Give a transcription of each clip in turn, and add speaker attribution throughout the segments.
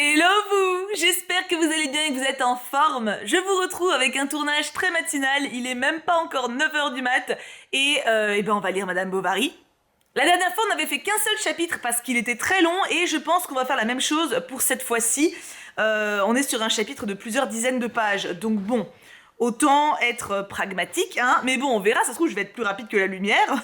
Speaker 1: Hello vous! J'espère que vous allez bien et que vous êtes en forme. Je vous retrouve avec un tournage très matinal, il est même pas encore 9h du mat et on va lire Madame Bovary. La dernière fois on n'avait fait qu'un seul chapitre parce qu'il était très long et je pense qu'on va faire la même chose pour cette fois-ci. On est sur un chapitre de plusieurs dizaines de pages, donc bon, autant être pragmatique, hein, mais bon on verra, ça se trouve je vais être plus rapide que la lumière.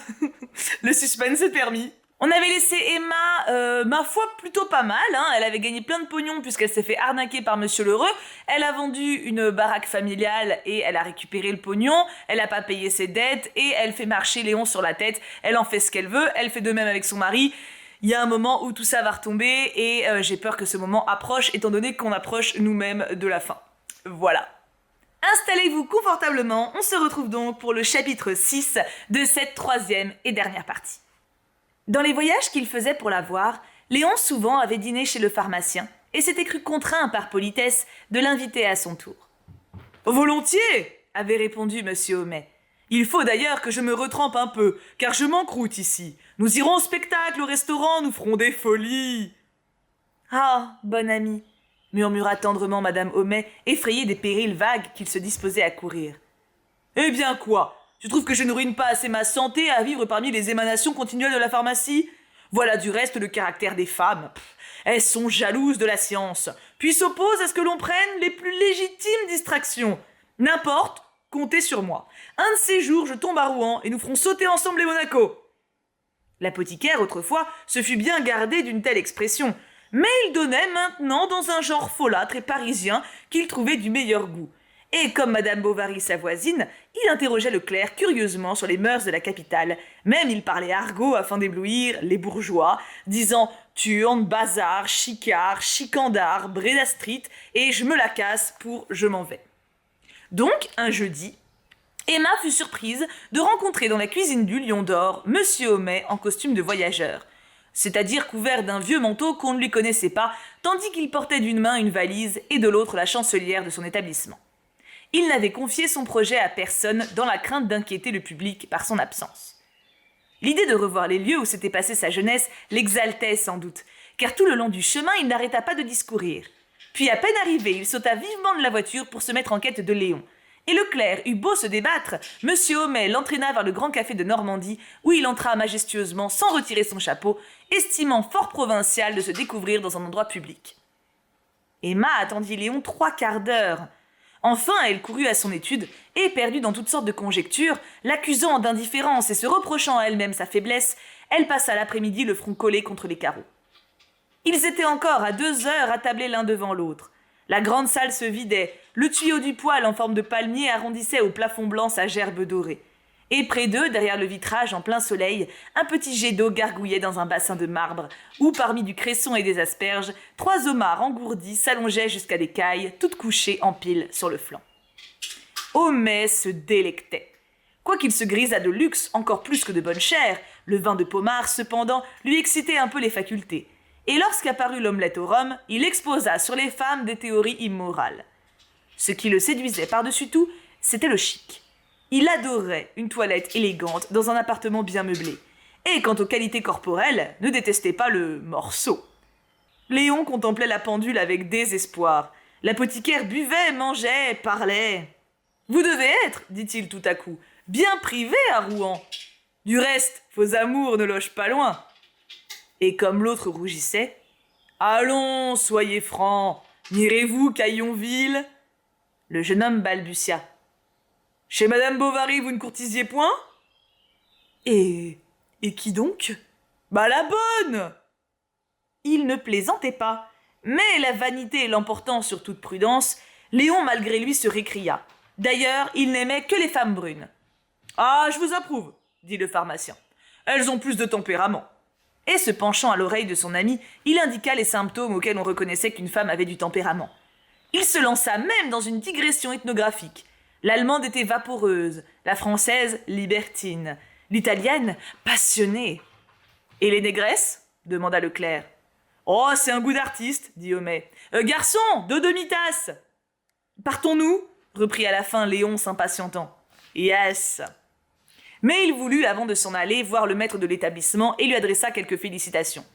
Speaker 1: Le suspense est permis. On avait laissé Emma, ma foi, plutôt pas mal, hein. Elle avait gagné plein de pognon puisqu'elle s'est fait arnaquer par Monsieur Lheureux. Elle a vendu une baraque familiale et elle a récupéré le pognon. Elle a pas payé ses dettes et elle fait marcher Léon sur la tête. Elle en fait ce qu'elle veut. Elle fait de même avec son mari. Il y a un moment où tout ça va retomber et j'ai peur que ce moment approche étant donné qu'on approche nous-mêmes de la fin. Voilà. Installez-vous confortablement. On se retrouve donc pour le chapitre 6 de cette troisième et dernière partie. Dans les voyages qu'il faisait pour la voir, Léon souvent avait dîné chez le pharmacien et s'était cru contraint par politesse de l'inviter à son tour. « Volontiers !» avait répondu Monsieur Homais. « Il faut d'ailleurs que je me retrempe un peu, car je m'encroute ici. Nous irons au spectacle, au restaurant, nous ferons des folies. »« Ah, bon ami !» murmura tendrement Madame Homais, effrayée des périls vagues qu'il se disposait à courir. « Eh bien quoi ? Tu trouves que je ne ruine pas assez ma santé à vivre parmi les émanations continuelles de la pharmacie ? Voilà du reste le caractère des femmes. Elles sont jalouses de la science, puis s'opposent à ce que l'on prenne les plus légitimes distractions. N'importe, comptez sur moi. Un de ces jours, je tombe à Rouen et nous ferons sauter ensemble les Monaco. L'apothicaire, autrefois, se fut bien gardé d'une telle expression, mais il donnait maintenant dans un genre folâtre et parisien qu'il trouvait du meilleur goût. Et comme Madame Bovary sa voisine, il interrogeait le clerc curieusement sur les mœurs de la capitale. Même il parlait argot afin d'éblouir les bourgeois, disant turne, bazar, chicard, chicandard, Breda Street, et je me la casse pour je m'en vais. Donc, un jeudi, Emma fut surprise de rencontrer dans la cuisine du Lion d'Or Monsieur Homais en costume de voyageur, c'est-à-dire couvert d'un vieux manteau qu'on ne lui connaissait pas, tandis qu'il portait d'une main une valise et de l'autre la chancelière de son établissement. Il n'avait confié son projet à personne dans la crainte d'inquiéter le public par son absence. L'idée de revoir les lieux où s'était passée sa jeunesse l'exaltait sans doute, car tout le long du chemin il n'arrêta pas de discourir. Puis à peine arrivé, il sauta vivement de la voiture pour se mettre en quête de Léon. Et le clerc eut beau se débattre, Monsieur Homais l'entraîna vers le grand café de Normandie, où il entra majestueusement sans retirer son chapeau, estimant fort provincial de se découvrir dans un endroit public. Emma attendit Léon 3 quarts d'heure. Enfin, elle courut à son étude et, perdue dans toutes sortes de conjectures, l'accusant d'indifférence et se reprochant à elle-même sa faiblesse, elle passa l'après-midi le front collé contre les carreaux. Ils étaient encore à 2 heures attablés l'un devant l'autre. La grande salle se vidait, le tuyau du poêle en forme de palmier arrondissait au plafond blanc sa gerbe dorée. Et près d'eux, derrière le vitrage en plein soleil, un petit jet d'eau gargouillait dans un bassin de marbre, où, parmi du cresson et des asperges, 3 homards engourdis s'allongeaient jusqu'à des cailles, toutes couchées en pile sur le flanc. Homais se délectait. Quoiqu'il se grisât de luxe encore plus que de bonne chère, le vin de pommard, cependant, lui excitait un peu les facultés. Et lorsqu'apparut l'omelette au rhum, il exposa sur les femmes des théories immorales. Ce qui le séduisait par-dessus tout, c'était le chic. Il adorait une toilette élégante dans un appartement bien meublé. Et quant aux qualités corporelles, ne détestait pas le morceau. Léon contemplait la pendule avec désespoir. L'apothicaire buvait, mangeait, parlait. « Vous devez être, dit-il tout à coup, bien privé à Rouen. Du reste, vos amours ne logent pas loin. » Et comme l'autre rougissait, « Allons, soyez francs, n'irez-vous qu'à Yonville ?» Le jeune homme balbutia. « Chez Madame Bovary, vous ne courtisiez point ?»« Et qui donc ?»« Bah la bonne !» Il ne plaisantait pas, mais la vanité l'emportant sur toute prudence, Léon malgré lui se récria. D'ailleurs, il n'aimait que les femmes brunes. « Ah, je vous approuve, dit le pharmacien. Elles ont plus de tempérament. » Et se penchant à l'oreille de son ami, il indiqua les symptômes auxquels on reconnaissait qu'une femme avait du tempérament. Il se lança même dans une digression ethnographique. L'allemande était vaporeuse, la française libertine, l'italienne passionnée. « Et les négresses ?» demanda le clerc. « Oh, c'est un goût d'artiste, dit Homais. Garçon, 2 demi-tasses !»« Partons-nous ?» reprit à la fin Léon s'impatientant. « Yes !» Mais il voulut, avant de s'en aller, voir le maître de l'établissement et lui adressa quelques félicitations.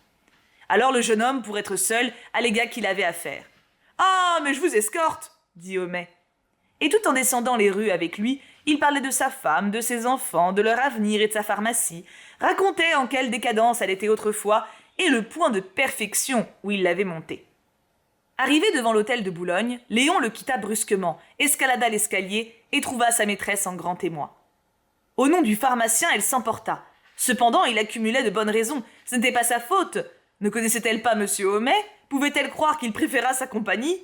Speaker 1: Alors le jeune homme, pour être seul, allégua qu'il avait affaire. « Ah, mais je vous escorte !» dit Homais. Et tout en descendant les rues avec lui, il parlait de sa femme, de ses enfants, de leur avenir et de sa pharmacie, racontait en quelle décadence elle était autrefois et le point de perfection où il l'avait montée. Arrivé devant l'hôtel de Boulogne, Léon le quitta brusquement, escalada l'escalier et trouva sa maîtresse en grand témoin. Au nom du pharmacien, elle s'emporta. Cependant, il accumulait de bonnes raisons. Ce n'était pas sa faute. Ne connaissait-elle pas M. Homais? Pouvait-elle croire qu'il préféra sa compagnie?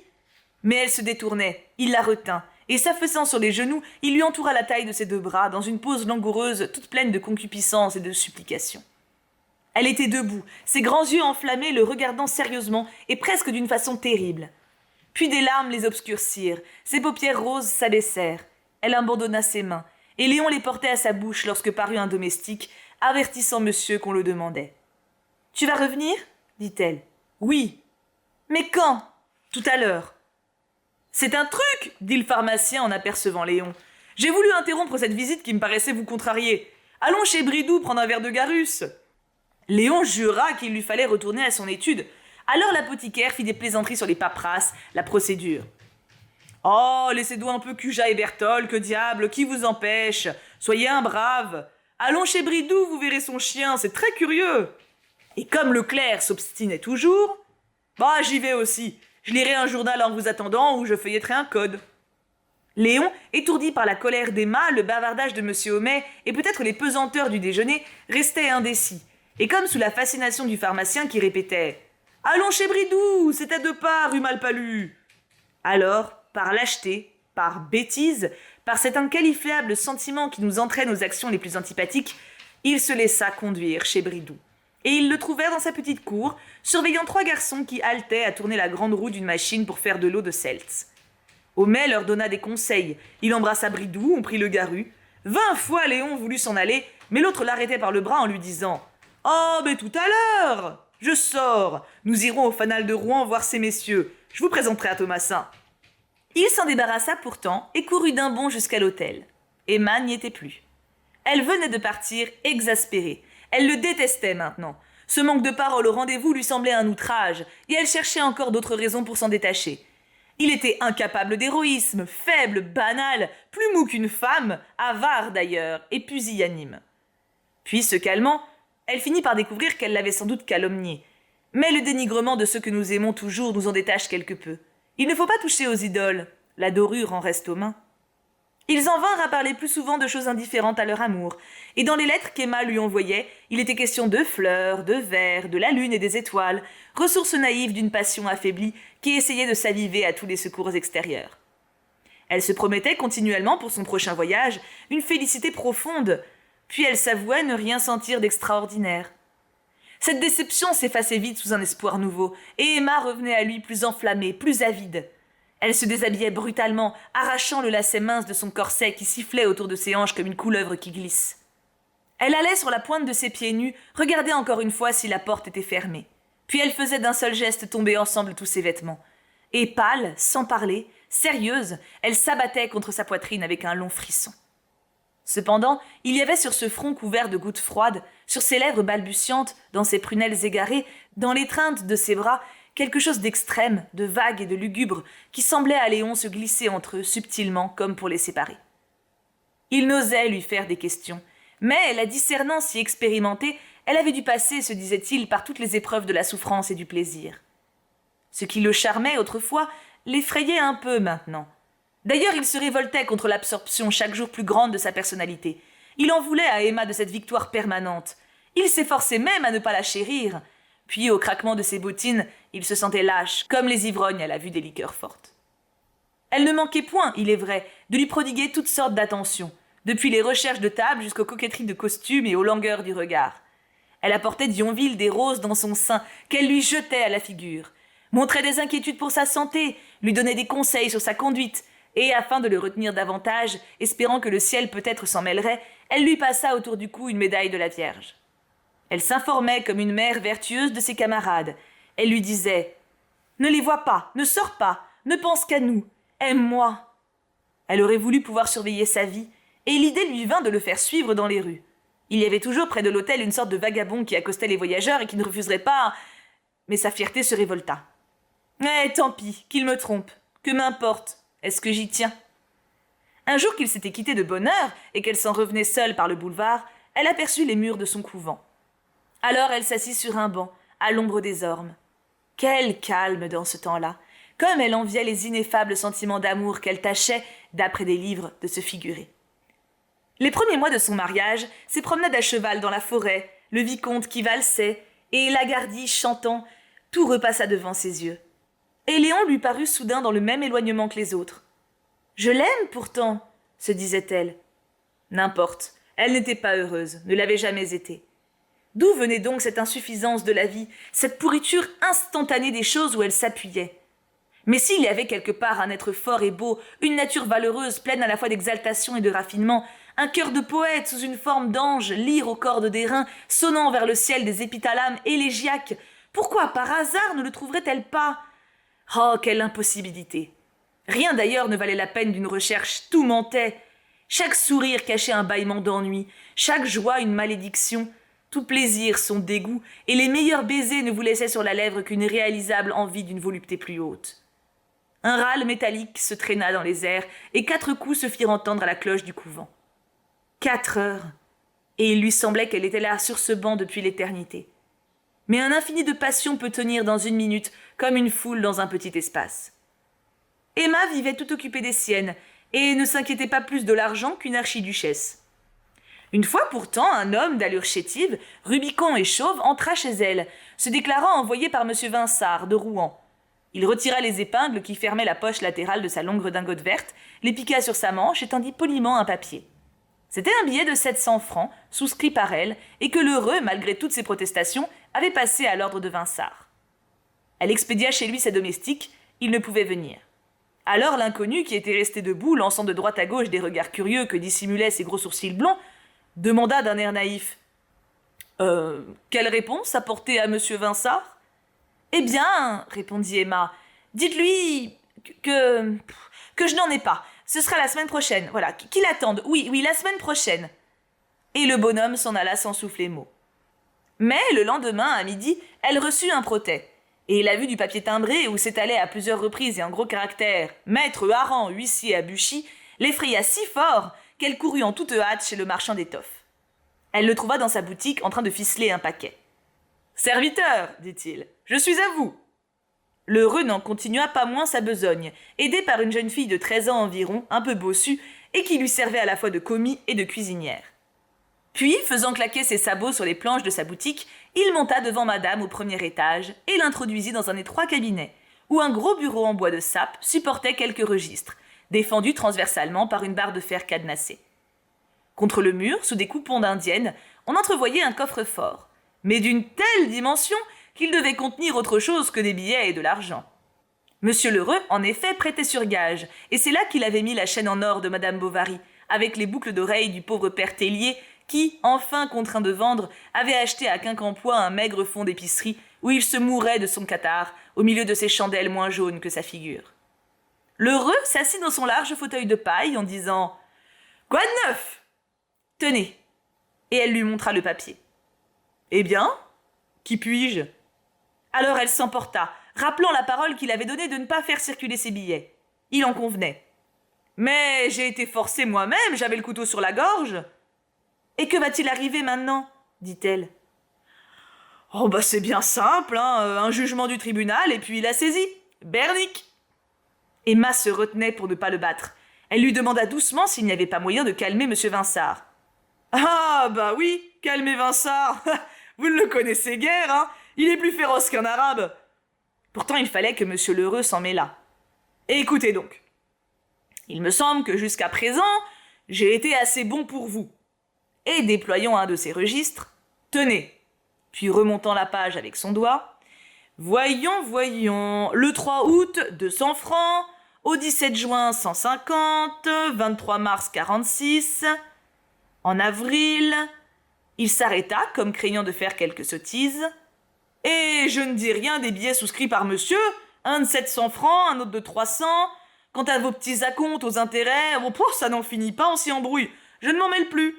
Speaker 1: Mais elle se détournait. Il la retint. Et s'affaissant sur les genoux, il lui entoura la taille de ses deux bras dans une pose langoureuse, toute pleine de concupiscence et de supplication. Elle était debout, ses grands yeux enflammés le regardant sérieusement et presque d'une façon terrible. Puis des larmes les obscurcirent, ses paupières roses s'abaissèrent. Elle abandonna ses mains, et Léon les portait à sa bouche lorsque parut un domestique, avertissant monsieur qu'on le demandait. « Tu vas revenir » dit-elle. « Oui. »« Mais quand ?»« Tout à l'heure. » « C'est un truc !» dit le pharmacien en apercevant Léon. « J'ai voulu interrompre cette visite qui me paraissait vous contrarier. Allons chez Bridoux prendre un verre de Garus. » Léon jura qu'il lui fallait retourner à son étude. Alors l'apothicaire fit des plaisanteries sur les paperasses, la procédure. « Oh, laissez-nous un peu Cujas et Berthold, que diable, qui vous empêche? Soyez un brave. Allons chez Bridoux, vous verrez son chien, c'est très curieux. » Et comme le clerc s'obstinait toujours, « Bah, j'y vais aussi. Je lirai un journal en vous attendant ou je feuilletterai un code. » Léon, étourdi par la colère d'Emma, le bavardage de M. Homais et peut-être les pesanteurs du déjeuner, restait indécis. Et comme sous la fascination du pharmacien qui répétait « Allons chez Bridoux, c'est à 2 pas, rue Malpalu !» Alors, par lâcheté, par bêtise, par cet inqualifiable sentiment qui nous entraîne aux actions les plus antipathiques, il se laissa conduire chez Bridoux. Et ils le trouvèrent dans sa petite cour, surveillant 3 garçons qui haletaient à tourner la grande roue d'une machine pour faire de l'eau de seltz. Homais leur donna des conseils. Il embrassa Bridoux, on prit le garus. 20 fois Léon voulut s'en aller, mais l'autre l'arrêtait par le bras en lui disant « Oh, mais tout à l'heure! Je sors. Nous irons au fanal de Rouen voir ces messieurs. Je vous présenterai à Thomasin. » Il s'en débarrassa pourtant et courut d'un bond jusqu'à l'hôtel. Emma n'y était plus. Elle venait de partir exaspérée. Elle le détestait maintenant. Ce manque de parole au rendez-vous lui semblait un outrage, et elle cherchait encore d'autres raisons pour s'en détacher. Il était incapable d'héroïsme, faible, banal, plus mou qu'une femme, avare d'ailleurs, et pusillanime. Puis, se calmant, elle finit par découvrir qu'elle l'avait sans doute calomnié. Mais le dénigrement de ceux que nous aimons toujours nous en détache quelque peu. Il ne faut pas toucher aux idoles, la dorure en reste aux mains. Ils en vinrent à parler plus souvent de choses indifférentes à leur amour, et dans les lettres qu'Emma lui envoyait, il était question de fleurs, de vers, de la lune et des étoiles, ressources naïves d'une passion affaiblie qui essayait de s'aviver à tous les secours extérieurs. Elle se promettait continuellement pour son prochain voyage une félicité profonde, puis elle s'avouait ne rien sentir d'extraordinaire. Cette déception s'effaçait vite sous un espoir nouveau, et Emma revenait à lui plus enflammée, plus avide. Elle se déshabillait brutalement, arrachant le lacet mince de son corset qui sifflait autour de ses hanches comme une couleuvre qui glisse. Elle allait sur la pointe de ses pieds nus, regarder encore une fois si la porte était fermée. Puis elle faisait d'un seul geste tomber ensemble tous ses vêtements. Et pâle, sans parler, sérieuse, elle s'abattait contre sa poitrine avec un long frisson. Cependant, il y avait sur ce front couvert de gouttes froides, sur ses lèvres balbutiantes, dans ses prunelles égarées, dans l'étreinte de ses bras, quelque chose d'extrême, de vague et de lugubre, qui semblait à Léon se glisser entre eux subtilement, comme pour les séparer. Il n'osait lui faire des questions, mais la discernance si expérimentée, elle avait dû passer, se disait-il, par toutes les épreuves de la souffrance et du plaisir. Ce qui le charmait autrefois l'effrayait un peu maintenant. D'ailleurs, il se révoltait contre l'absorption chaque jour plus grande de sa personnalité. Il en voulait à Emma de cette victoire permanente. Il s'efforçait même à ne pas la chérir. Puis, au craquement de ses bottines, il se sentait lâche, comme les ivrognes à la vue des liqueurs fortes. Elle ne manquait point, il est vrai, de lui prodiguer toutes sortes d'attentions, depuis les recherches de table jusqu'aux coquetteries de costume et aux langueurs du regard. Elle apportait d'Yonville des roses dans son sein qu'elle lui jetait à la figure, montrait des inquiétudes pour sa santé, lui donnait des conseils sur sa conduite, et, afin de le retenir davantage, espérant que le ciel peut-être s'en mêlerait, elle lui passa autour du cou une médaille de la Vierge. Elle s'informait comme une mère vertueuse de ses camarades. Elle lui disait « Ne les vois pas, ne sors pas, ne pense qu'à nous, aime-moi ». Elle aurait voulu pouvoir surveiller sa vie, et l'idée lui vint de le faire suivre dans les rues. Il y avait toujours près de l'hôtel une sorte de vagabond qui accostait les voyageurs et qui ne refuserait pas. Mais sa fierté se révolta. « Eh, tant pis, qu'il me trompe. Que m'importe. Est-ce que j'y tiens ?» Un jour qu'il s'était quitté de bonne heure et qu'elle s'en revenait seule par le boulevard, elle aperçut les murs de son couvent. Alors elle s'assit sur un banc, à l'ombre des ormes. Quel calme dans ce temps-là, comme elle enviait les ineffables sentiments d'amour qu'elle tâchait, d'après des livres, de se figurer. Les premiers mois de son mariage, ses promenades à cheval dans la forêt, le vicomte qui valsait, et Lagardy chantant, tout repassa devant ses yeux. Et Léon lui parut soudain dans le même éloignement que les autres. « Je l'aime pourtant, » se disait-elle. N'importe, elle n'était pas heureuse, ne l'avait jamais été. D'où venait donc cette insuffisance de la vie, cette pourriture instantanée des choses où elle s'appuyait? Mais s'il y avait quelque part un être fort et beau, une nature valeureuse pleine à la fois d'exaltation et de raffinement, un cœur de poète sous une forme d'ange, lyre aux cordes d'airain, sonnant vers le ciel des épithalames élégiaques, pourquoi par hasard ne le trouverait-elle pas? Oh, quelle impossibilité! Rien d'ailleurs ne valait la peine d'une recherche, tout mentait. Chaque sourire cachait un bâillement d'ennui, chaque joie une malédiction, tout plaisir son dégoût, et les meilleurs baisers ne vous laissaient sur la lèvre qu'une irréalisable envie d'une volupté plus haute. Un râle métallique se traîna dans les airs, et 4 coups se firent entendre à la cloche du couvent. 4 heures, et il lui semblait qu'elle était là sur ce banc depuis l'éternité. Mais un infini de passion peut tenir dans une minute, comme une foule dans un petit espace. Emma vivait tout occupée des siennes, et ne s'inquiétait pas plus de l'argent qu'une archiduchesse. Une fois pourtant, un homme d'allure chétive, rubicond et chauve, entra chez elle, se déclarant envoyé par M. Vinsart, de Rouen. Il retira les épingles qui fermaient la poche latérale de sa longue redingote verte, les piqua sur sa manche et tendit poliment un papier. C'était un billet de 700 francs, souscrit par elle, et que l'heureux, malgré toutes ses protestations, avait passé à l'ordre de Vinsart. Elle expédia chez lui ses domestiques, il ne pouvait venir. Alors l'inconnu, qui était resté debout, lançant de droite à gauche des regards curieux que dissimulaient ses gros sourcils blonds, demanda d'un air naïf. « Quelle réponse apporter à M. Vinsart ?»« Eh bien, répondit Emma, dites-lui que je n'en ai pas. Ce sera la semaine prochaine. Voilà, qu'il attende. Oui, la semaine prochaine. » Et le bonhomme s'en alla sans souffler mot. Mais le lendemain, à midi, elle reçut un protêt. Et la vue du papier timbré où s'étalait à plusieurs reprises et en gros caractères « Maître Hareng, huissier à Buchy » l'effraya si fort qu'elle courut en toute hâte chez le marchand d'étoffes. Elle le trouva dans sa boutique en train de ficeler un paquet. « Serviteur, dit-il, je suis à vous. » L'heureux n'en continua pas moins sa besogne, aidé par une jeune fille de 13 ans environ, un peu bossue, et qui lui servait à la fois de commis et de cuisinière. Puis, faisant claquer ses sabots sur les planches de sa boutique, il monta devant madame au premier étage et l'introduisit dans un étroit cabinet, où un gros bureau en bois de sape supportait quelques registres, défendus transversalement par une barre de fer cadenassée. Contre le mur, sous des coupons d'indienne, on entrevoyait un coffre-fort, mais d'une telle dimension qu'il devait contenir autre chose que des billets et de l'argent. Monsieur Lheureux, en effet, prêtait sur gage, et c'est là qu'il avait mis la chaîne en or de madame Bovary, avec les boucles d'oreilles du pauvre père Tellier, qui, enfin contraint de vendre, avait acheté à Quincampoix un maigre fonds d'épicerie où il se mourait de son catarrhe au milieu de ses chandelles moins jaunes que sa figure. L'heureux s'assit dans son large fauteuil de paille en disant « Quoi de neuf ? Tenez !» Et elle lui montra le papier. « Eh bien, qui puis-je » Alors elle s'emporta, rappelant la parole qu'il avait donnée de ne pas faire circuler ses billets. Il en convenait. « Mais j'ai été forcée moi-même, j'avais le couteau sur la gorge. » « Et que va-t-il arriver maintenant ?» dit-elle. « Oh, c'est bien simple, un jugement du tribunal et puis la saisie. Bernique !» Emma se retenait pour ne pas le battre. Elle lui demanda doucement s'il n'y avait pas moyen de calmer M. Vinsart. « Ah, oui, calmer Vinsart. Vous ne le connaissez guère, hein. Il est plus féroce qu'un arabe. » Pourtant, il fallait que M. Lheureux s'en mêlât. « Écoutez donc. Il me semble que jusqu'à présent, j'ai été assez bon pour vous. » Et déployant un de ses registres, « Tenez !» Puis remontant la page avec son doigt, « Voyons, le 3 août, 200 francs, au 17 juin, 150, 23 mars, 46, en avril... » Il s'arrêta, comme craignant de faire quelque sottise. « Et je ne dis rien des billets souscrits par monsieur, un de 700 francs, un autre de 300. Quant à vos petits acomptes aux intérêts, ça n'en finit pas, on s'y embrouille. Je ne m'en mêle plus. »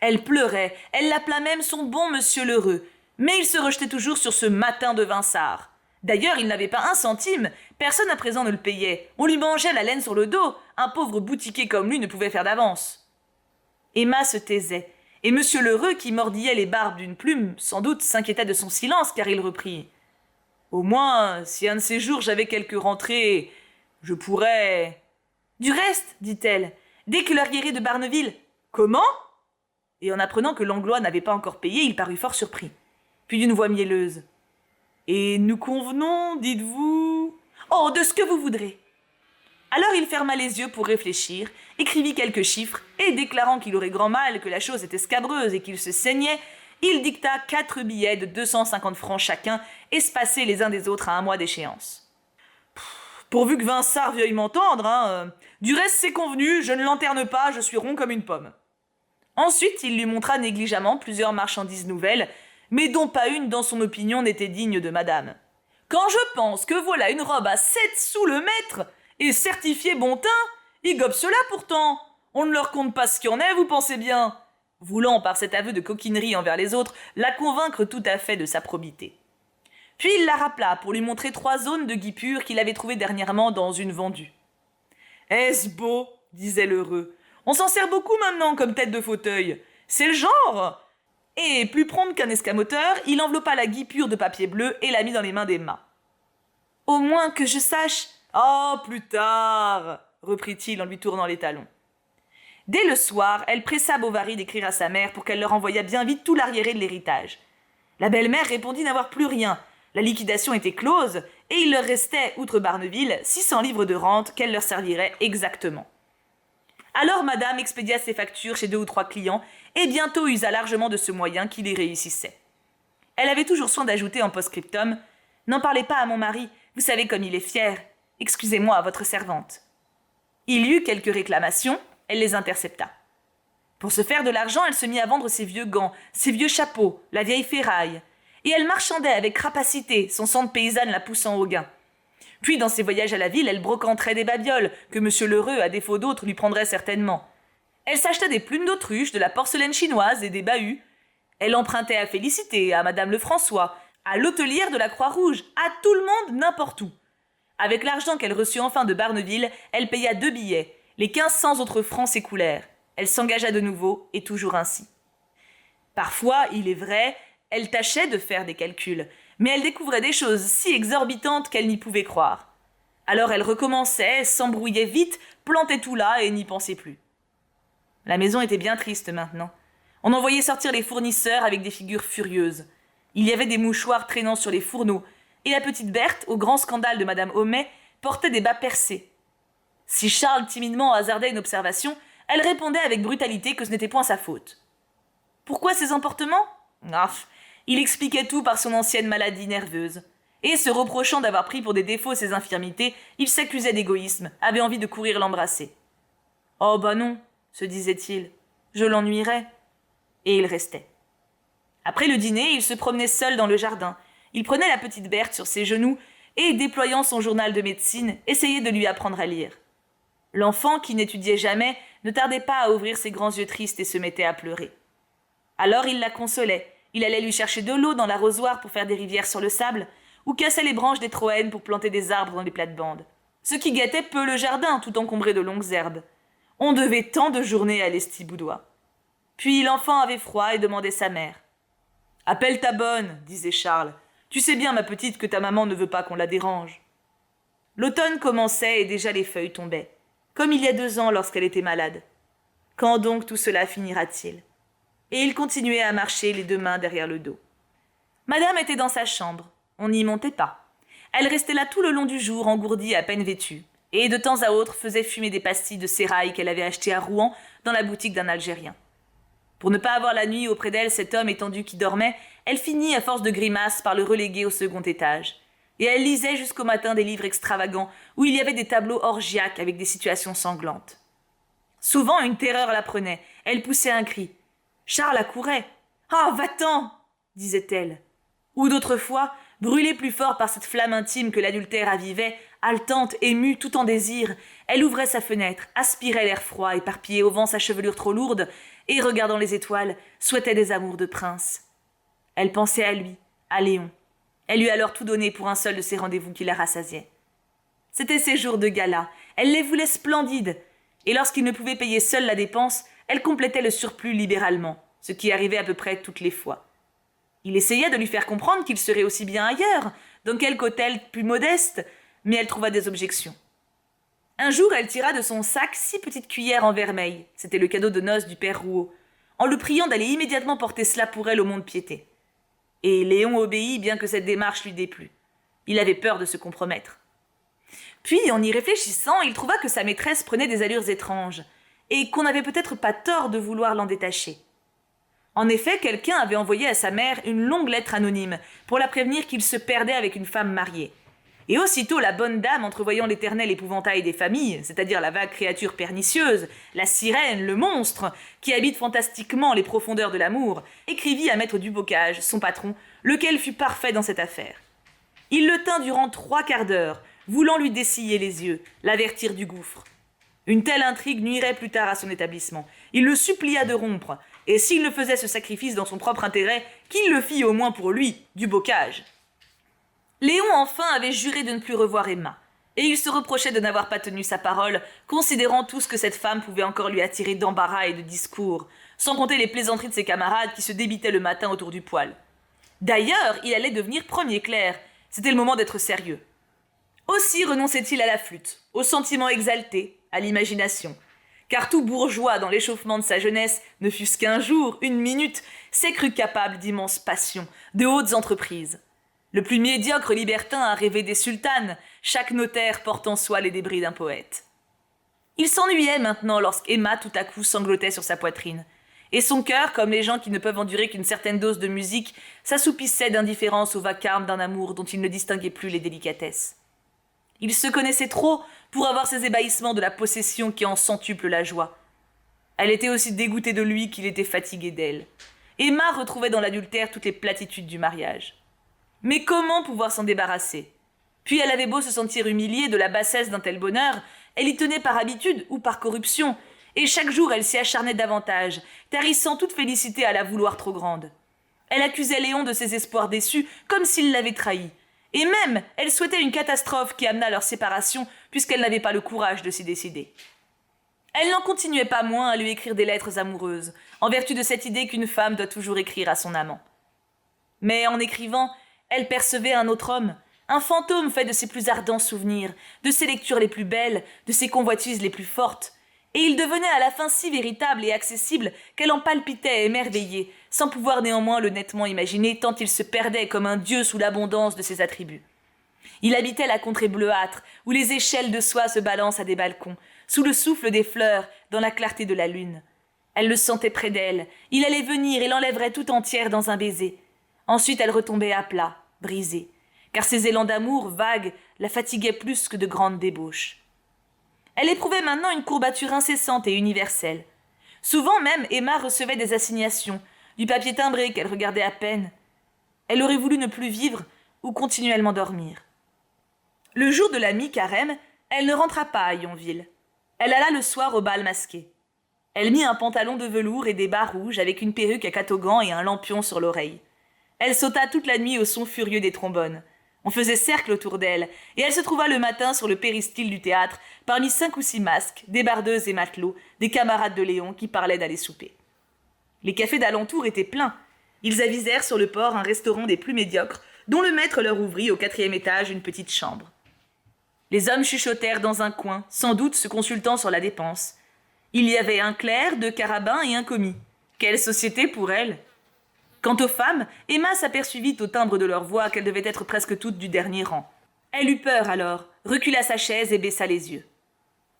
Speaker 1: Elle pleurait, elle l'appela même son bon monsieur Lheureux, Mais il se rejetait toujours sur ce matin de Vinçart. D'ailleurs, il n'avait pas un centime, personne à présent ne le payait. On lui mangeait la laine sur le dos, un pauvre boutiquier comme lui ne pouvait faire d'avance. Emma se taisait, et Monsieur Lheureux, qui mordillait les barbes d'une plume, sans doute s'inquiétait de son silence, car il reprit. « Au moins, si un de ces jours j'avais quelques rentrées, je pourrais… » « Du reste, dit-elle, dès que l'arriéré de Barneville… »« Comment ?» Et en apprenant que Langlois n'avait pas encore payé, il parut fort surpris. Puis d'une voix mielleuse. « Et nous convenons, dites-vous… »« Oh, de ce que vous voudrez. » Alors il ferma les yeux pour réfléchir, écrivit quelques chiffres, et déclarant qu'il aurait grand mal, que la chose était scabreuse et qu'il se saignait, il dicta 4 billets de 250 francs chacun, espacés les uns des autres à 1 mois d'échéance. Pourvu que Vinçart veuille m'entendre, hein. Du reste, c'est convenu, je ne lanterne pas, je suis rond comme une pomme. Ensuite, il lui montra négligemment plusieurs marchandises nouvelles, mais dont pas une, dans son opinion, n'était digne de madame. Quand je pense que voilà une robe à 7 sous le mètre, et certifiée bon teint, ils gobent cela pourtant. On ne leur compte pas ce qu'il y en est, vous pensez bien. Voulant, par cet aveu de coquinerie envers les autres, la convaincre tout à fait de sa probité. Puis il la rappela pour lui montrer 3 aunes de guipure qu'il avait trouvées dernièrement dans une vendue. « Est-ce beau ?» disait l'heureux. « On s'en sert beaucoup maintenant comme tête de fauteuil. C'est le genre !» Et, plus prompt qu'un escamoteur, il enveloppa la guipure de papier bleu et la mit dans les mains d'Emma. « Au moins que je sache… »« Oh, plus tard !» reprit-il en lui tournant les talons. Dès le soir, elle pressa Bovary d'écrire à sa mère pour qu'elle leur envoyât bien vite tout l'arriéré de l'héritage. La belle-mère répondit n'avoir plus rien. La liquidation était close, et il leur restait, outre Barneville, 600 livres de rente qu'elle leur servirait exactement. Alors madame expédia ses factures chez 2 ou 3 clients, et bientôt usa largement de ce moyen qui les réussissait. Elle avait toujours soin d'ajouter en post-scriptum « N'en parlez pas à mon mari, vous savez comme il est fier. Excusez-moi, votre servante. » Il y eut quelques réclamations, elle les intercepta. Pour se faire de l'argent, elle se mit à vendre ses vieux gants, ses vieux chapeaux, la vieille ferraille. Et elle marchandait avec rapacité, son sang de paysanne la poussant au gain. Puis, dans ses voyages à la ville, elle brocanterait des babioles, que Monsieur Lheureux, à défaut d'autres, lui prendrait certainement. Elle s'achetait des plumes d'autruche, de la porcelaine chinoise et des bahuts. Elle empruntait à Félicité, à Madame Lefrançois, à l'hôtelière de la Croix-Rouge, à tout le monde, n'importe où. Avec l'argent qu'elle reçut enfin de Barneville, elle paya 2 billets. Les 1500 autres francs s'écoulèrent. Elle s'engagea de nouveau, et toujours ainsi. Parfois, il est vrai, elle tâchait de faire des calculs, mais elle découvrait des choses si exorbitantes qu'elle n'y pouvait croire. Alors elle recommençait, s'embrouillait vite, plantait tout là et n'y pensait plus. La maison était bien triste maintenant. On en voyait sortir les fournisseurs avec des figures furieuses. Il y avait des mouchoirs traînant sur les fourneaux, et la petite Berthe, au grand scandale de Madame Homais, portait des bas percés. Si Charles timidement hasardait une observation, elle répondait avec brutalité que ce n'était point sa faute. Pourquoi ces emportements ? Il expliquait tout par son ancienne maladie nerveuse. Et, se reprochant d'avoir pris pour des défauts ses infirmités, il s'accusait d'égoïsme, avait envie de courir l'embrasser. « Oh bah non, se disait-il, je l'ennuierais. » Et il restait. Après le dîner, il se promenait seul dans le jardin. Il prenait la petite Berthe sur ses genoux et, déployant son journal de médecine, essayait de lui apprendre à lire. L'enfant, qui n'étudiait jamais, ne tardait pas à ouvrir ses grands yeux tristes et se mettait à pleurer. Alors il la consolait. Il allait lui chercher de l'eau dans l'arrosoir pour faire des rivières sur le sable, ou cassait les branches des troènes pour planter des arbres dans les plates-bandes. Ce qui gâtait peu le jardin, tout encombré de longues herbes. On devait tant de journées à Lestiboudois. Puis l'enfant avait froid et demandait sa mère. « Appelle ta bonne, disait Charles. Tu sais bien, ma petite, que ta maman ne veut pas qu'on la dérange. » L'automne commençait et déjà les feuilles tombaient, comme il y a 2 ans lorsqu'elle était malade. Quand donc tout cela finira-t-il ? Et il continuait à marcher les 2 mains derrière le dos. Madame était dans sa chambre. On n'y montait pas. Elle restait là tout le long du jour, engourdie, à peine vêtue, et de temps à autre faisait fumer des pastilles de sérail qu'elle avait achetées à Rouen dans la boutique d'un Algérien. Pour ne pas avoir la nuit auprès d'elle cet homme étendu qui dormait, elle finit à force de grimaces par le reléguer au 2e étage. Et elle lisait jusqu'au matin des livres extravagants où il y avait des tableaux orgiaques avec des situations sanglantes. Souvent, une terreur la prenait. Elle poussait un cri. Charles accourait. « Ah, va-t'en !» disait-elle. Ou d'autres fois, brûlée plus fort par cette flamme intime que l'adultère avivait, haletante, émue, tout en désir, elle ouvrait sa fenêtre, aspirait l'air froid, éparpillait au vent sa chevelure trop lourde, et, regardant les étoiles, souhaitait des amours de prince. Elle pensait à lui, à Léon. Elle lui a alors tout donné pour un seul de ces rendez-vous qui la rassasiait. C'étaient ses jours de gala. Elle les voulait splendides. Et lorsqu'il ne pouvait payer seul la dépense, elle complétait le surplus libéralement, ce qui arrivait à peu près toutes les fois. Il essaya de lui faire comprendre qu'il serait aussi bien ailleurs, dans quelque hôtel plus modeste, mais elle trouva des objections. Un jour, elle tira de son sac 6 petites cuillères en vermeil, c'était le cadeau de noces du père Rouault, en le priant d'aller immédiatement porter cela pour elle au mont-de-piété. Et Léon obéit, bien que cette démarche lui déplut. Il avait peur de se compromettre. Puis, en y réfléchissant, il trouva que sa maîtresse prenait des allures étranges, et qu'on n'avait peut-être pas tort de vouloir l'en détacher. En effet, quelqu'un avait envoyé à sa mère une longue lettre anonyme pour la prévenir qu'il se perdait avec une femme mariée. Et aussitôt la bonne dame, entrevoyant l'éternel épouvantail des familles, c'est-à-dire la vague créature pernicieuse, la sirène, le monstre, qui habite fantastiquement les profondeurs de l'amour, écrivit à maître Dubocage, son patron, lequel fut parfait dans cette affaire. Il le tint durant 3 quarts d'heure, voulant lui dessiller les yeux, l'avertir du gouffre. Une telle intrigue nuirait plus tard à son établissement. Il le supplia de rompre, et s'il ne faisait ce sacrifice dans son propre intérêt, qu'il le fît au moins pour lui, Dubocage. Léon, enfin, avait juré de ne plus revoir Emma, et il se reprochait de n'avoir pas tenu sa parole, considérant tout ce que cette femme pouvait encore lui attirer d'embarras et de discours, sans compter les plaisanteries de ses camarades qui se débitaient le matin autour du poêle. D'ailleurs, il allait devenir premier clerc, c'était le moment d'être sérieux. Aussi renonçait-il à la flûte, au sentiment exalté, à l'imagination, car tout bourgeois dans l'échauffement de sa jeunesse, ne fût-ce qu'un jour, une minute, s'est cru capable d'immenses passions, de hautes entreprises. Le plus médiocre libertin a rêvé des sultanes, chaque notaire porte en soi les débris d'un poète. Il s'ennuyait maintenant lorsqu'Emma tout à coup sanglotait sur sa poitrine, et son cœur, comme les gens qui ne peuvent endurer qu'une certaine dose de musique, s'assoupissait d'indifférence au vacarme d'un amour dont il ne distinguait plus les délicatesses. Il se connaissait trop pour avoir ces ébahissements de la possession qui en centuplent la joie. Elle était aussi dégoûtée de lui qu'il était fatigué d'elle. Emma retrouvait dans l'adultère toutes les platitudes du mariage. Mais comment pouvoir s'en débarrasser? Puis elle avait beau se sentir humiliée de la bassesse d'un tel bonheur, elle y tenait par habitude ou par corruption, et chaque jour elle s'y acharnait davantage, tarissant toute félicité à la vouloir trop grande. Elle accusait Léon de ses espoirs déçus, comme s'il l'avait trahi. Et même, elle souhaitait une catastrophe qui amena leur séparation, puisqu'elle n'avait pas le courage de s'y décider. Elle n'en continuait pas moins à lui écrire des lettres amoureuses, en vertu de cette idée qu'une femme doit toujours écrire à son amant. Mais en écrivant, elle percevait un autre homme, un fantôme fait de ses plus ardents souvenirs, de ses lectures les plus belles, de ses convoitises les plus fortes, et il devenait à la fin si véritable et accessible qu'elle en palpitait émerveillée, sans pouvoir néanmoins le nettement imaginer tant il se perdait comme un dieu sous l'abondance de ses attributs. Il habitait la contrée bleuâtre, où les échelles de soie se balancent à des balcons, sous le souffle des fleurs, dans la clarté de la lune. Elle le sentait près d'elle, il allait venir et l'enlèverait tout entière dans un baiser. Ensuite elle retombait à plat, brisée, car ses élans d'amour vagues la fatiguaient plus que de grandes débauches. Elle éprouvait maintenant une courbature incessante et universelle. Souvent même, Emma recevait des assignations, du papier timbré qu'elle regardait à peine. Elle aurait voulu ne plus vivre ou continuellement dormir. Le jour de la mi-carême, elle ne rentra pas à Yonville. Elle alla le soir au bal masqué. Elle mit un pantalon de velours et des bas rouges avec une perruque à catogan et un lampion sur l'oreille. Elle sauta toute la nuit au son furieux des trombones. On faisait cercle autour d'elle, et elle se trouva le matin sur le péristyle du théâtre, parmi 5 ou 6 masques, débardeuses et matelots, des camarades de Léon qui parlaient d'aller souper. Les cafés d'alentour étaient pleins. Ils avisèrent sur le port un restaurant des plus médiocres, dont le maître leur ouvrit au 4e étage une petite chambre. Les hommes chuchotèrent dans un coin, sans doute se consultant sur la dépense. Il y avait un clerc, 2 carabins et un commis. Quelle société pour elle! Quant aux femmes, Emma s'aperçut au timbre de leur voix qu'elles devaient être presque toutes du dernier rang. Elle eut peur alors, recula sa chaise et baissa les yeux.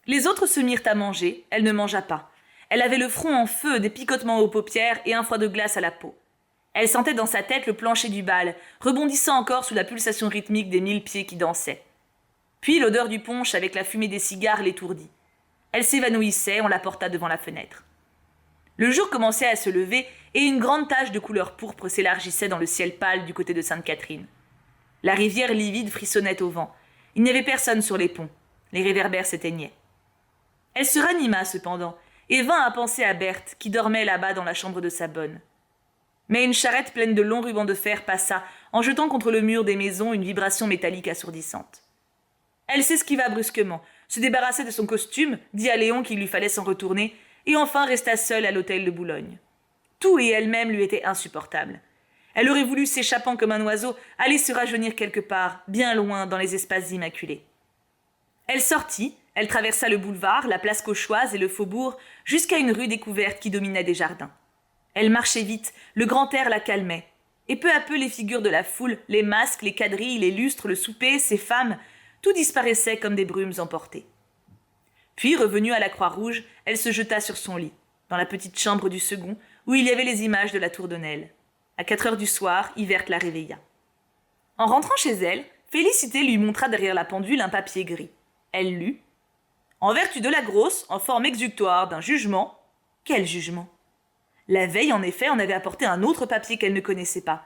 Speaker 1: Les autres se mirent à manger, elle ne mangea pas. Elle avait le front en feu, des picotements aux paupières et un froid de glace à la peau. Elle sentait dans sa tête le plancher du bal, rebondissant encore sous la pulsation rythmique des 1000 pieds qui dansaient. Puis l'odeur du punch avec la fumée des cigares l'étourdit. Elle s'évanouissait, on la porta devant la fenêtre. Le jour commençait à se lever et une grande tache de couleur pourpre s'élargissait dans le ciel pâle du côté de Sainte-Catherine. La rivière livide frissonnait au vent. Il n'y avait personne sur les ponts. Les réverbères s'éteignaient. Elle se ranima cependant et vint à penser à Berthe qui dormait là-bas dans la chambre de sa bonne. Mais une charrette pleine de longs rubans de fer passa, en jetant contre le mur des maisons une vibration métallique assourdissante. Elle s'esquiva brusquement, se débarrassa de son costume, dit à Léon qu'il lui fallait s'en retourner, et enfin resta seule à l'hôtel de Boulogne. Tout et elle-même lui étaient insupportables. Elle aurait voulu, s'échappant comme un oiseau, aller se rajeunir quelque part, bien loin, dans les espaces immaculés. Elle sortit, elle traversa le boulevard, la place Cauchoise et le faubourg, jusqu'à une rue découverte qui dominait des jardins. Elle marchait vite, le grand air la calmait. Et peu à peu les figures de la foule, les masques, les quadrilles, les lustres, le souper, ces femmes, tout disparaissait comme des brumes emportées. Puis, revenue à la Croix-Rouge, elle se jeta sur son lit, dans la petite chambre du second, où il y avait les images de la tour de Nesle. À 4 heures du soir, Yverte la réveilla. En rentrant chez elle, Félicité lui montra derrière la pendule un papier gris. Elle lut « En vertu de la grosse, en forme exutoire d'un jugement… » Quel jugement ? La veille, en effet, on avait apporté un autre papier qu'elle ne connaissait pas.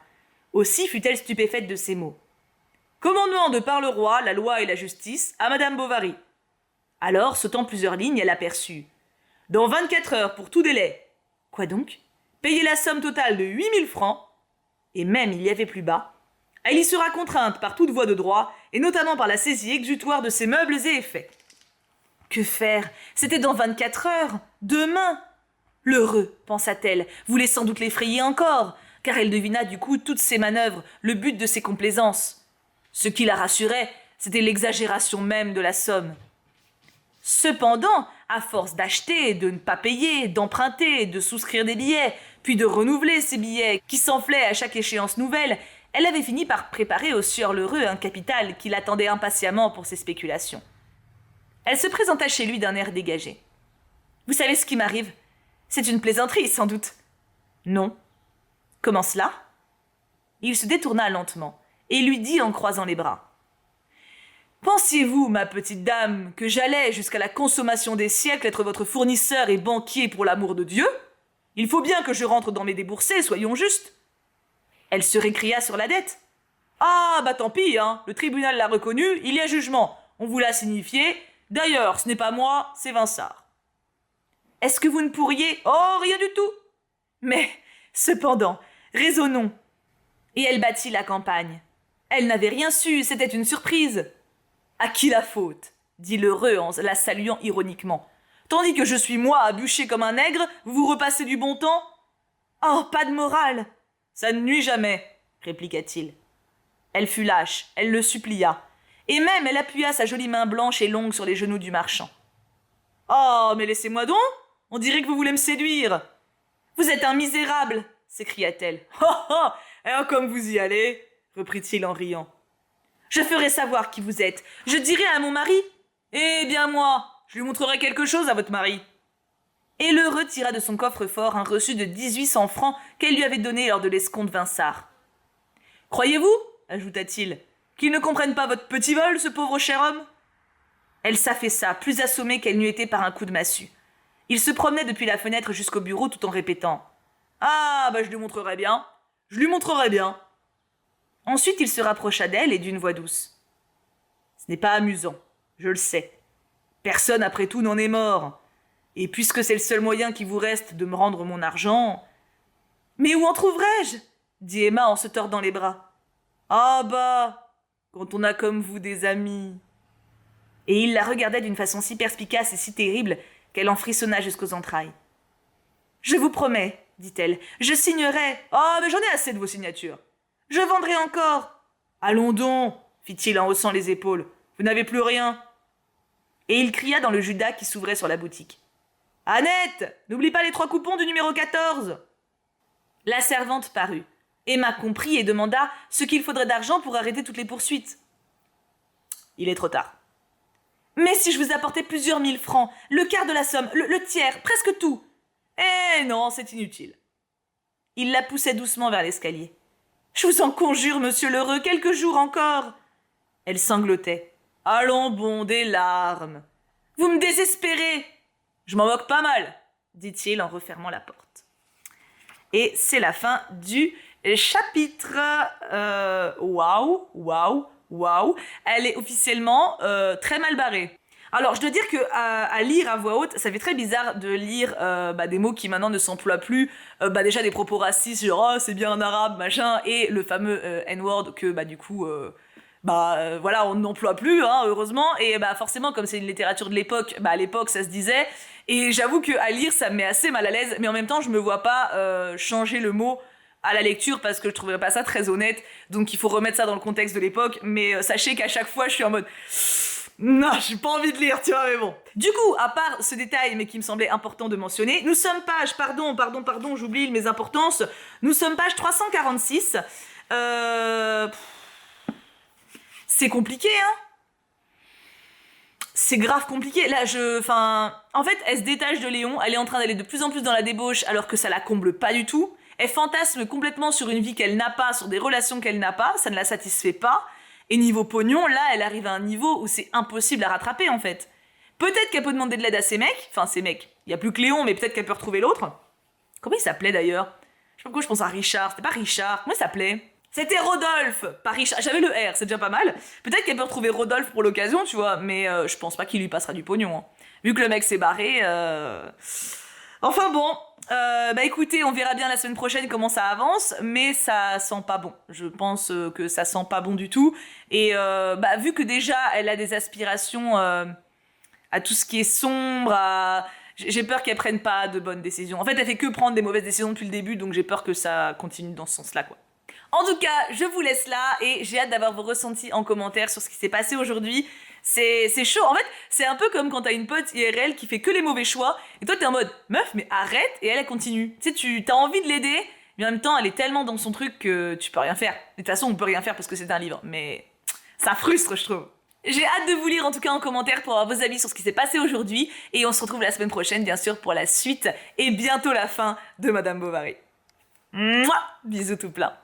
Speaker 1: Aussi fut-elle stupéfaite de ces mots. « Commandement de par le roi, la loi et la justice, à Madame Bovary. » Alors, sautant plusieurs lignes, elle aperçut. « Dans 24 heures, pour tout délai. » Quoi donc ? Payer la somme totale de 8000 francs. Et même, il y avait plus bas. Elle y sera contrainte par toute voie de droit, et notamment par la saisie exutoire de ses meubles et effets. Que faire ? C'était dans 24 heures. Demain. L'heureux, pensa-t-elle, voulait sans doute l'effrayer encore, car elle devina du coup toutes ses manœuvres, le but de ses complaisances. Ce qui la rassurait, c'était l'exagération même de la somme. Cependant, à force d'acheter, de ne pas payer, d'emprunter, de souscrire des billets, puis de renouveler ces billets qui s'enflaient à chaque échéance nouvelle, elle avait fini par préparer au sieur Lheureux un capital qui l'attendait impatiemment pour ses spéculations. Elle se présenta chez lui d'un air dégagé. « Vous savez ce qui m'arrive ? C'est une plaisanterie, sans doute. »« Non. »« Comment cela ?» Il se détourna lentement et lui dit en croisant les bras. « Pensiez-vous, ma petite dame, que j'allais jusqu'à la consommation des siècles être votre fournisseur et banquier pour l'amour de Dieu ? Il faut bien que je rentre dans mes déboursés, soyons justes. » Elle se récria sur la dette. « Ah, bah tant pis, hein, le tribunal l'a reconnu, il y a jugement, on vous l'a signifié. D'ailleurs, ce n'est pas moi, c'est Vinsart. » « Est-ce que vous ne pourriez… »« Oh, rien du tout !»« Mais, cependant, raisonnons. » Et elle battit la campagne. Elle n'avait rien su, c'était une surprise. « À qui la faute ?» dit l'heureux en la saluant ironiquement. « Tandis que je suis moi à bûcher comme un nègre, vous vous repassez du bon temps ?»« Oh, pas de morale !»« Ça ne nuit jamais, » répliqua-t-il. Elle fut lâche, elle le supplia. Et même elle appuya sa jolie main blanche et longue sur les genoux du marchand. « Oh, mais laissez-moi donc ! On dirait que vous voulez me séduire. »« Vous êtes un misérable !» s'écria-t-elle. « Oh, oh, et comme vous y allez !» reprit-il en riant. « Je ferai savoir qui vous êtes. Je dirai à mon mari. »« Eh bien moi, je lui montrerai quelque chose à votre mari. » Et l'heureux tira de son coffre-fort un reçu de 1800 francs qu'elle lui avait donné lors de l'escompte Vinsart. « Croyez-vous, ajouta-t-il, qu'il ne comprenne pas votre petit vol, ce pauvre cher homme ?» Elle s'affaissa, plus assommée qu'elle n'eût été par un coup de massue. Il se promenait depuis la fenêtre jusqu'au bureau tout en répétant « Ah, bah je lui montrerai bien, je lui montrerai bien. » Ensuite, il se rapprocha d'elle et d'une voix douce. « Ce n'est pas amusant, je le sais. Personne, après tout, n'en est mort. Et puisque c'est le seul moyen qui vous reste de me rendre mon argent… »« Mais où en trouverai-je » dit Emma en se tordant les bras. « Ah bah, quand on a comme vous des amis… » Et il la regardait d'une façon si perspicace et si terrible qu'elle en frissonna jusqu'aux entrailles. « Je vous promets, dit-elle, je signerai… »« Oh, mais j'en ai assez de vos signatures. Je vendrai encore. »« Allons donc, fit-il en haussant les épaules, vous n'avez plus rien. » Et il cria dans le Judas qui s'ouvrait sur la boutique. « Annette, n'oublie pas les 3 coupons du numéro 14. » La servante parut. Emma comprit et demanda ce qu'il faudrait d'argent pour arrêter toutes les poursuites. « Il est trop tard. » « Mais si je vous apportais plusieurs 1000 francs, le quart de la somme, le tiers, presque tout. »« Eh non, c'est inutile. » Il la poussait doucement vers l'escalier. « Je vous en conjure, monsieur Lheureux, quelques jours encore. » Elle sanglotait. « Allons bon, des larmes. Vous me désespérez. »« Je m'en moque pas mal, » dit-il en refermant la porte. Et c'est la fin du chapitre. Waouh. Elle est officiellement très mal barrée. Alors, je dois dire que à lire à voix haute, ça fait très bizarre de lire des mots qui maintenant ne s'emploient plus. Déjà des propos racistes, genre oh, c'est bien un arabe, machin, et le fameux N-word que du coup, voilà, on n'emploie plus, hein, heureusement. Et forcément, comme c'est une littérature de l'époque, à l'époque ça se disait. Et j'avoue que à lire, ça me met assez mal à l'aise, mais en même temps, je me vois pas changer le mot à la lecture parce que je trouverais pas ça très honnête. Donc il faut remettre ça dans le contexte de l'époque. Mais sachez qu'à chaque fois, je suis en mode non, j'ai pas envie de lire, tu vois, mais bon. Du coup, à part ce détail, mais qui me semblait important de mentionner, nous sommes page, pardon, j'oublie mes importances, nous sommes page 346. C'est compliqué, hein. C'est grave compliqué. Là, en fait, elle se détache de Léon, elle est en train d'aller de plus en plus dans la débauche, alors que ça la comble pas du tout. Elle fantasme complètement sur une vie qu'elle n'a pas, sur des relations qu'elle n'a pas, ça ne la satisfait pas. Et niveau pognon, là, elle arrive à un niveau où c'est impossible à rattraper, en fait. Peut-être qu'elle peut demander de l'aide à ses mecs. Enfin, ses mecs. Il y a plus que Léon, mais peut-être qu'elle peut retrouver l'autre. Comment il s'appelait, d'ailleurs? Je sais pas pourquoi je pense à Richard. C'était pas Richard. Comment il s'appelait? C'était Rodolphe, pas Richard. J'avais le R, c'est déjà pas mal. Peut-être qu'elle peut retrouver Rodolphe pour l'occasion, tu vois. Mais je pense pas qu'il lui passera du pognon, hein. Vu que le mec s'est barré... Enfin bon, écoutez, on verra bien la semaine prochaine comment ça avance, mais ça sent pas bon. Je pense que ça sent pas bon du tout. Et vu que déjà elle a des aspirations à tout ce qui est sombre, j'ai peur qu'elle prenne pas de bonnes décisions. En fait, elle fait que prendre des mauvaises décisions depuis le début, donc j'ai peur que ça continue dans ce sens-là, quoi. En tout cas, je vous laisse là et j'ai hâte d'avoir vos ressentis en commentaire sur ce qui s'est passé aujourd'hui. C'est chaud. En fait, c'est un peu comme quand t'as une pote IRL qui fait que les mauvais choix et toi t'es en mode meuf, mais arrête, et elle continue. Tu sais, t'as envie de l'aider, mais en même temps, elle est tellement dans son truc que tu peux rien faire. De toute façon, on peut rien faire parce que c'est un livre, mais ça frustre, je trouve. J'ai hâte de vous lire en tout cas en commentaire pour avoir vos avis sur ce qui s'est passé aujourd'hui et on se retrouve la semaine prochaine, bien sûr, pour la suite et bientôt la fin de Madame Bovary. Mouah, bisous tout plein.